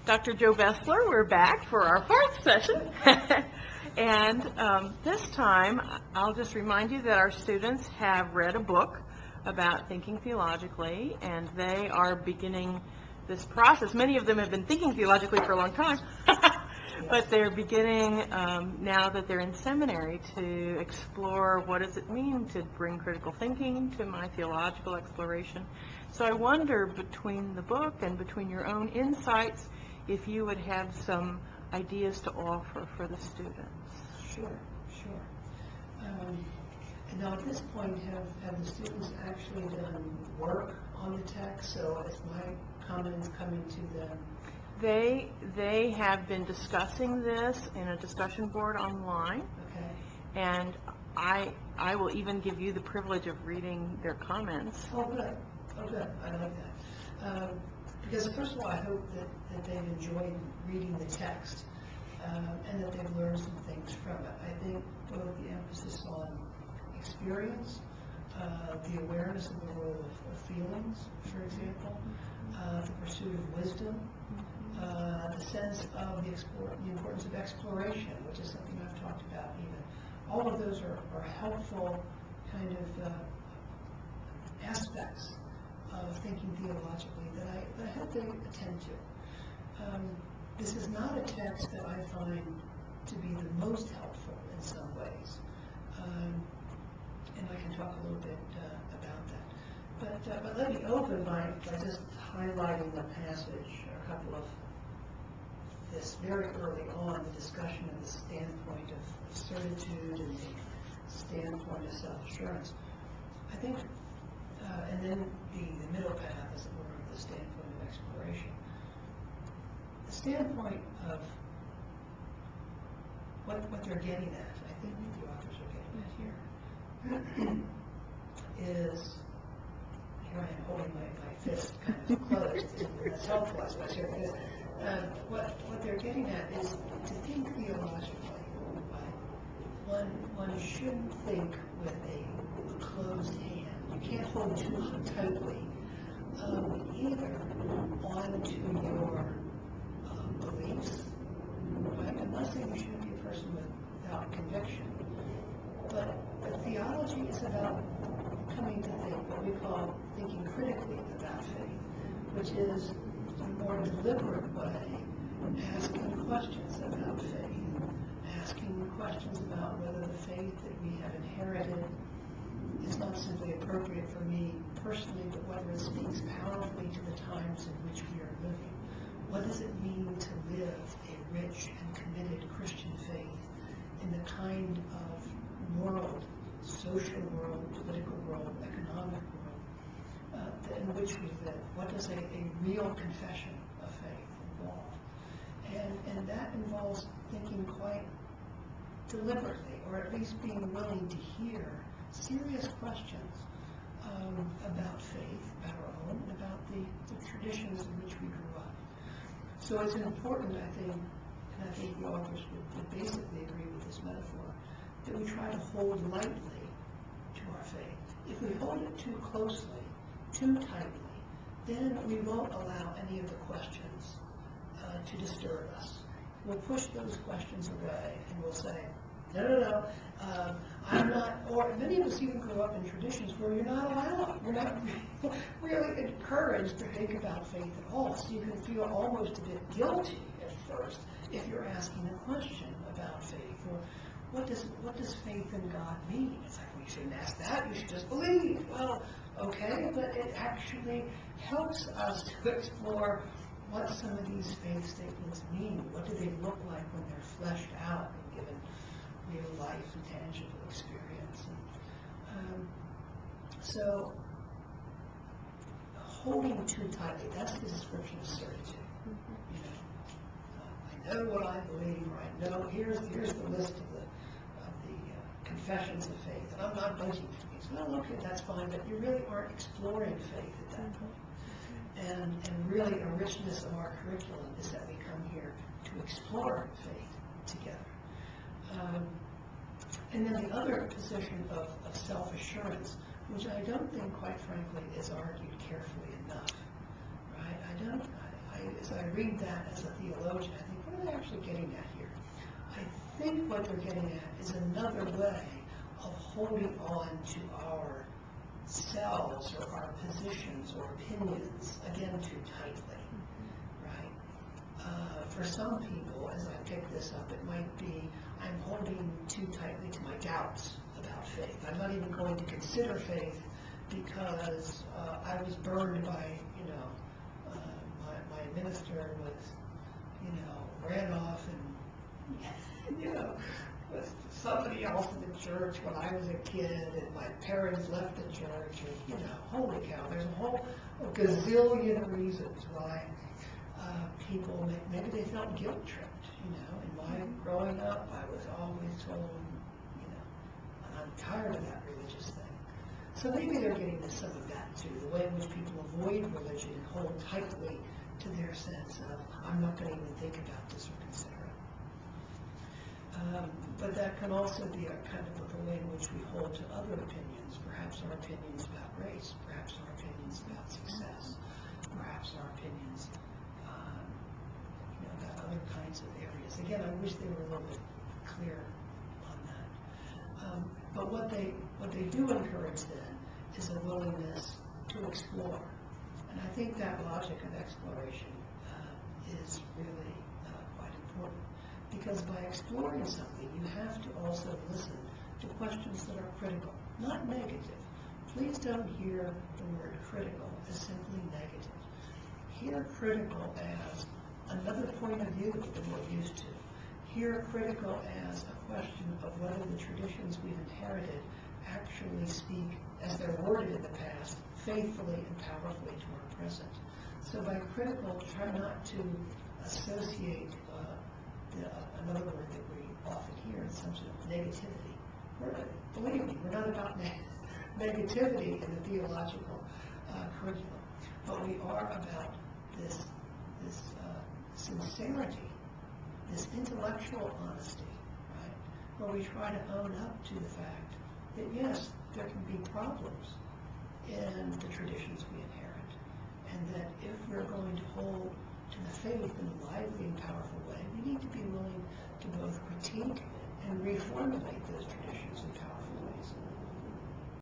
Dr. Joe Bessler. We're back for our fourth session. And this time, I'll just remind you that our students have read a book about thinking theologically, and they are beginning this process. Many of them have been thinking theologically for a long time, but they're beginning, now that they're in seminary, to explore what does it mean to bring critical thinking to my theological exploration. So I wonder, between the book and between your own insights, if you would have some ideas to offer for the students. Sure. And now at this point, have the students actually done work on the text? So is my comments coming to them? They have been discussing this in a discussion board online. Okay. And I will even give you the privilege of reading their comments. Oh, good. I like that. Because first of all, I hope that they've enjoyed reading the text and that they've learned some things from it. I think both the emphasis on experience, the awareness of the role of feelings, for example, the pursuit of wisdom, the sense of the importance of exploration, which is something I've talked about even. All of those are helpful kind of aspects of thinking theologically that I hope they attend to. This is not a text that I find to be the most helpful in some ways, and I can talk a little bit about that. But let me open by just highlighting the passage, a couple of this very early on, the discussion of the standpoint of certitude and the standpoint of self-assurance. I think, and then the middle path, as it were, the standpoint of exploration. The standpoint of what they're getting at, I think the authors are getting at here, is, here I am holding my fist kind of closed, and that's helpful, I suppose, here, because what they're getting at is to think theologically, right? One shouldn't think with a closed hand. You can't hold too tightly either onto your beliefs, right? I'm not saying you shouldn't be a person without conviction, but theology is about coming to think what we call thinking critically about faith, which is a more deliberate way, asking questions about faith, asking questions about whether the faith that we have inherited is not simply appropriate for me personally, but whether it speaks powerfully to the times in which we are living. What does it mean to live a rich and committed Christian faith in the kind of world, social world, political world, economic world in which we live? What does a real confession of faith involve? And that involves thinking quite deliberately, or at least being willing to hear serious questions about faith, about our own, and about the traditions in which we grew up. So it's important, I think, and I think the authors would basically agree with this metaphor, that we try to hold lightly to our faith. If we hold it too closely, too tightly, then we won't allow any of the questions to disturb us. We'll push those questions away, and we'll say, no, I'm not, or many of us even grew up in traditions where you're not allowed. We're not really encouraged to think about faith at all. So you can feel almost a bit guilty at first if you're asking a question about faith, or what does faith in God mean? It's like, well, you shouldn't ask that, you should just believe. Well, okay, but it actually helps us to explore what some of these faith statements mean. What do they look like when they're fleshed out and given real life and tangible experience? So holding too tightly, that's the description of certitude. You know, I know what I believe, or I know here's the list of the confessions of faith, and I'm not budging for these. Well, okay, that's fine, but you really aren't exploring faith at that point. And really a richness of our curriculum is that we come here to explore faith together. And then the other position of self-assurance, which I don't think, quite frankly, is argued carefully enough, right? I as I read that as a theologian, I think, what are they actually getting at here? I think what they're getting at is another way of holding on to our selves or our positions or opinions, again, too tightly, right? For some people, as I pick this up, it might be, I'm holding too tightly to my doubts about faith. I'm not even going to consider faith because I was burned by, my minister was, ran off and, was somebody else in the church when I was a kid, and my parents left the church, and, holy cow, there's a gazillion reasons why people, maybe they felt guilt-tripped, in my growing up, I was always told, and I'm tired of that religious thing. So maybe they're getting to some of that too, the way in which people avoid religion and hold tightly to their sense of, I'm not going to even think about this or consider it. But that can also be a kind of the way in which we hold to other opinions, perhaps our opinions about race, perhaps our opinions about success, perhaps our opinions about other kinds of areas. Again, I wish they were a little bit clearer on that. But what they do encourage then is a willingness to explore. And I think that logic of exploration is really quite important. Because by exploring something, you have to also listen to questions that are critical, not negative. Please don't hear the word critical as simply negative. Hear critical as another point of view than we're used to. Hear critical as a question of whether the traditions we've inherited actually speak, as they're worded in the past, faithfully and powerfully to our present. So by critical, try not to associate another word that we often hear in some sort of negativity. Believe me, we're not about negativity in the theological curriculum, but we are about this sincerity, this intellectual honesty, right? Where we try to own up to the fact that yes, there can be problems in the traditions we inherit, and that if we're going to hold to the faith in a lively and powerful way, we need to be willing to both critique and reformulate those traditions in powerful ways.